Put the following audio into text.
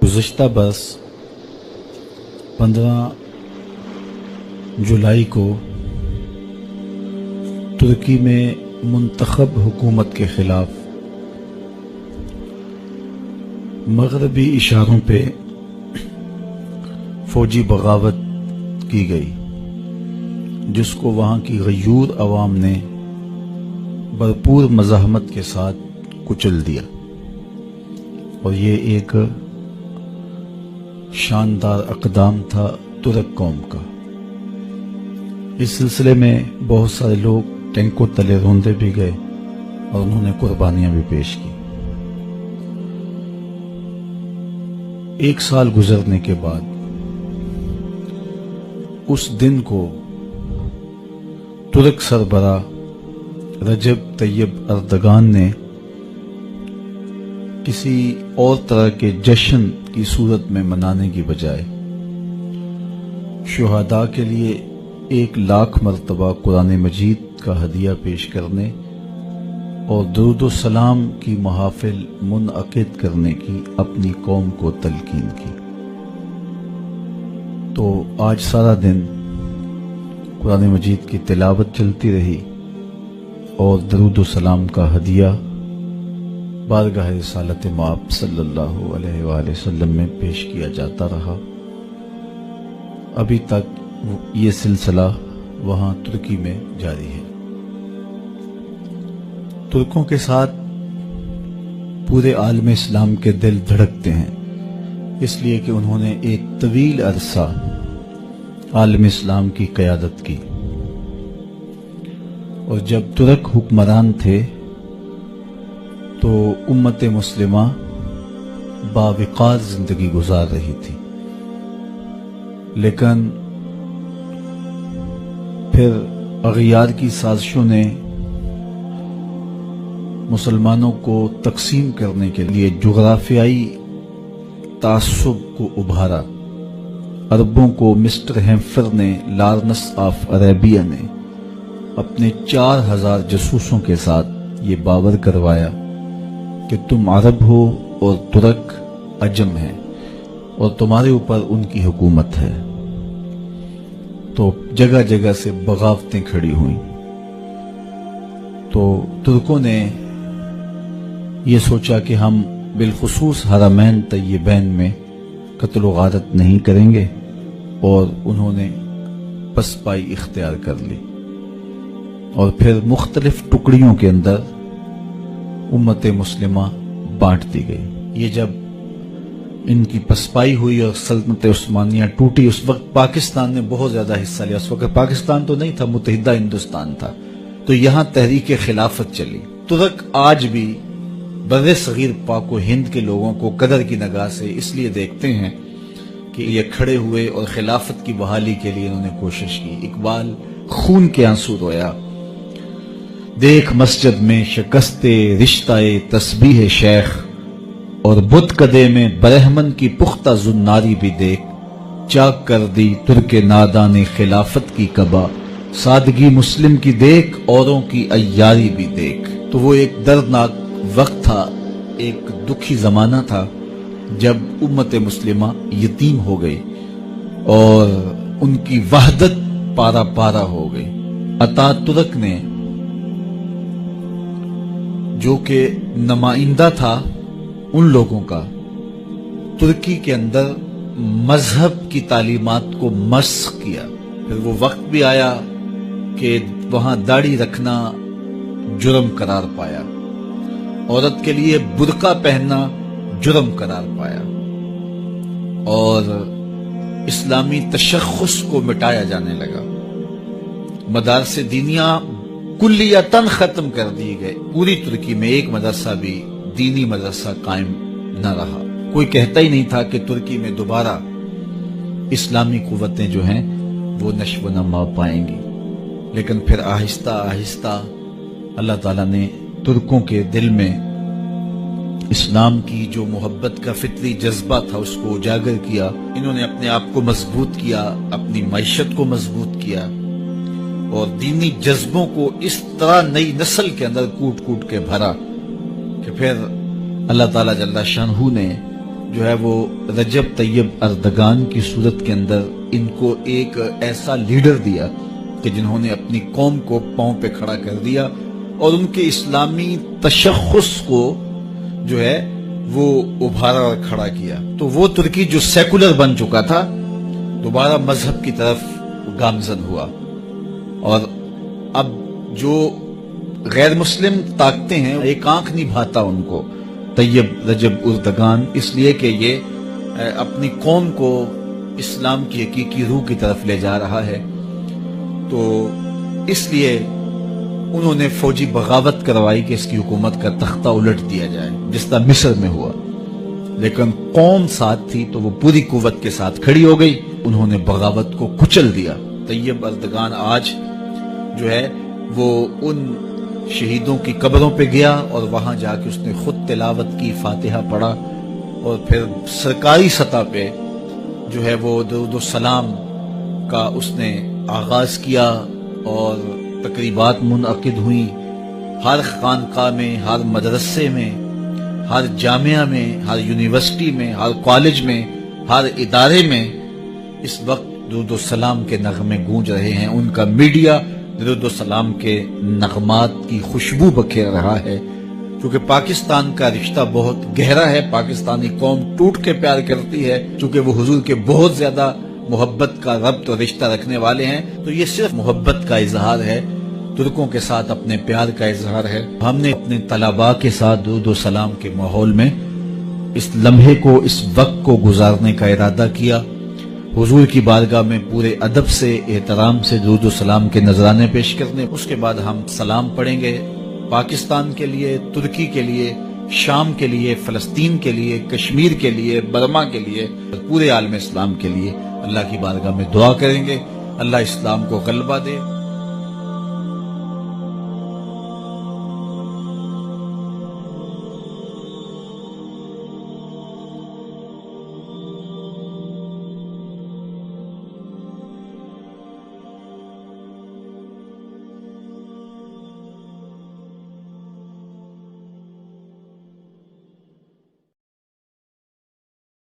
گزشتہ برس 15 جولائی کو ترکی میں منتخب حکومت کے خلاف مغربی اشاروں پہ فوجی بغاوت کی گئی، جس کو وہاں کی غیور عوام نے بھرپور مزاحمت کے ساتھ کچل دیا، اور یہ ایک شاندار اقدام تھا ترک قوم کا۔ اس سلسلے میں بہت سارے لوگ ٹینکوں تلے روندے بھی گئے اور انہوں نے قربانیاں بھی پیش کی۔ 1 سال گزرنے کے بعد اس دن کو ترک سربراہ رجب طیب اردگان نے کسی اور طرح کے جشن کی صورت میں منانے کی بجائے شہداء کے لیے 1,00,000 مرتبہ قرآن مجید کا ہدیہ پیش کرنے اور درود و سلام کی محافل منعقد کرنے کی اپنی قوم کو تلقین کی۔ تو آج سارا دن قرآن مجید کی تلاوت چلتی رہی اور درود و سلام کا ہدیہ بارگاہ رسالت مآب صلی اللہ علیہ وآلہ وسلم میں پیش کیا جاتا رہا۔ ابھی تک یہ سلسلہ وہاں ترکی میں جاری ہے۔ ترکوں کے ساتھ پورے عالم اسلام کے دل دھڑکتے ہیں، اس لیے کہ انہوں نے ایک طویل عرصہ عالم اسلام کی قیادت کی، اور جب ترک حکمران تھے تو امت مسلمہ باوقار زندگی گزار رہی تھی، لیکن پھر اغیار کی سازشوں نے مسلمانوں کو تقسیم کرنے کے لیے جغرافیائی تعصب کو ابھارا۔ عربوں کو مسٹر ہیمفر نے، لارنس آف عربیہ نے اپنے 4000 جاسوسوں کے ساتھ یہ باور کروایا کہ تم عرب ہو اور ترک عجم ہیں اور تمہارے اوپر ان کی حکومت ہے۔ تو جگہ جگہ سے بغاوتیں کھڑی ہوئیں۔ تو ترکوں نے یہ سوچا کہ ہم بالخصوص حرمین طیبین میں قتل و غارت نہیں کریں گے، اور انہوں نے پسپائی اختیار کر لی، اور پھر مختلف ٹکڑیوں کے اندر امت مسلمہ بانٹ دی گئی۔ یہ جب ان کی پسپائی ہوئی اور سلطنت عثمانیہ ٹوٹی، اس وقت پاکستان نے بہت زیادہ حصہ لیا۔ اس وقت پاکستان تو نہیں تھا، متحدہ ہندوستان تھا، تو یہاں تحریک خلافت چلی۔ ترک آج بھی بر صغیر پاک و ہند کے لوگوں کو قدر کی نگاہ سے اس لیے دیکھتے ہیں کہ یہ کھڑے ہوئے اور خلافت کی بحالی کے لیے انہوں نے کوشش کی۔ اقبال خون کے آنسو رویا، دیکھ مسجد میں شکست رشتہ تسبیح شیخ، اور بت کدے میں برہمن کی پختہ زناری بھی دیکھ، چاک کر دی ترک نادان خلافت کی قبا، سادگی مسلم کی دیکھ اوروں کی عیاری بھی دیکھ۔ تو وہ ایک دردناک وقت تھا، ایک دکھی زمانہ تھا جب امت مسلمہ یتیم ہو گئی اور ان کی وحدت پارا پارا ہو گئی۔ اتا ترک نے، جو کہ نمائندہ تھا ان لوگوں کا، ترکی کے اندر مذہب کی تعلیمات کو مسخ کیا۔ پھر وہ وقت بھی آیا کہ وہاں داڑھی رکھنا جرم قرار پایا، عورت کے لیے برقع پہننا جرم قرار پایا، اور اسلامی تشخص کو مٹایا جانے لگا۔ مدارس دینیہ کلیتاً ختم کر دیے گئے۔ پوری ترکی میں ایک مدرسہ بھی دینی مدرسہ قائم نہ رہا۔ کوئی کہتا ہی نہیں تھا کہ ترکی میں دوبارہ اسلامی قوتیں جو ہیں وہ نشو و نما پائیں گی۔ لیکن پھر آہستہ آہستہ اللہ تعالیٰ نے ترکوں کے دل میں اسلام کی جو محبت کا فطری جذبہ تھا اس کو اجاگر کیا۔ انہوں نے اپنے آپ کو مضبوط کیا، اپنی معیشت کو مضبوط کیا، اور دینی جذبوں کو اس طرح نئی نسل کے اندر کوٹ کوٹ کے بھرا کہ پھر اللہ تعالیٰ جل شانہ نے جو ہے وہ رجب طیب اردگان کی صورت کے اندر ان کو ایک ایسا لیڈر دیا کہ جنہوں نے اپنی قوم کو پاؤں پہ کھڑا کر دیا اور ان کے اسلامی تشخص کو جو ہے وہ ابھارا اور کھڑا کیا. تو وہ ترکی جو سیکولر بن چکا تھا دوبارہ مذہب کی طرف گامزن ہوا، اور اب جو غیر مسلم طاقتیں ہیں ایک آنکھ نہیں بھاتا ان کو طیب رجب اردگان، اس لیے کہ یہ اپنی قوم کو اسلام کی حقیقی روح کی طرف لے جا رہا ہے. تو اس لیے انہوں نے فوجی بغاوت کروائی کہ اس کی حکومت کا تختہ الٹ دیا جائے، جس طرح مصر میں ہوا. لیکن قوم ساتھ تھی تو وہ پوری قوت کے ساتھ کھڑی ہو گئی، انہوں نے بغاوت کو کچل دیا. طیب اردگان آج جو ہے وہ ان شہیدوں کی قبروں پہ گیا اور وہاں جا کے اس نے خود تلاوت کی، فاتحہ پڑھا، اور پھر سرکاری سطح پہ جو ہے وہ درود و سلام کا اس نے آغاز کیا، اور تقریبات منعقد ہوئیں ہر خانقاہ میں، ہر مدرسے میں، ہر جامعہ میں، ہر یونیورسٹی میں، ہر کالج میں، ہر ادارے میں اس وقت درود و سلام کے نغمے گونج رہے ہیں. ان کا میڈیا درود و سلام کے نغمات کی خوشبو بکھیر رہا ہے. کیونکہ پاکستان کا رشتہ بہت گہرا ہے، پاکستانی قوم ٹوٹ کے پیار کرتی ہے، چونکہ وہ حضور کے بہت زیادہ محبت کا ربط اور رشتہ رکھنے والے ہیں. تو یہ صرف محبت کا اظہار ہے، ترکوں کے ساتھ اپنے پیار کا اظہار ہے. ہم نے اپنے طلباء کے ساتھ درود و سلام کے ماحول میں اس لمحے کو، اس وقت کو گزارنے کا ارادہ کیا. حضور کی بارگاہ میں پورے ادب سے، احترام سے درود و سلام کے نذرانے پیش کرنے. اس کے بعد ہم سلام پڑھیں گے پاکستان کے لیے، ترکی کے لیے، شام کے لیے، فلسطین کے لیے، کشمیر کے لیے، برما کے لیے، پورے عالم اسلام کے لیے. اللہ کی بارگاہ میں دعا کریں گے اللہ اسلام کو غلبہ دے.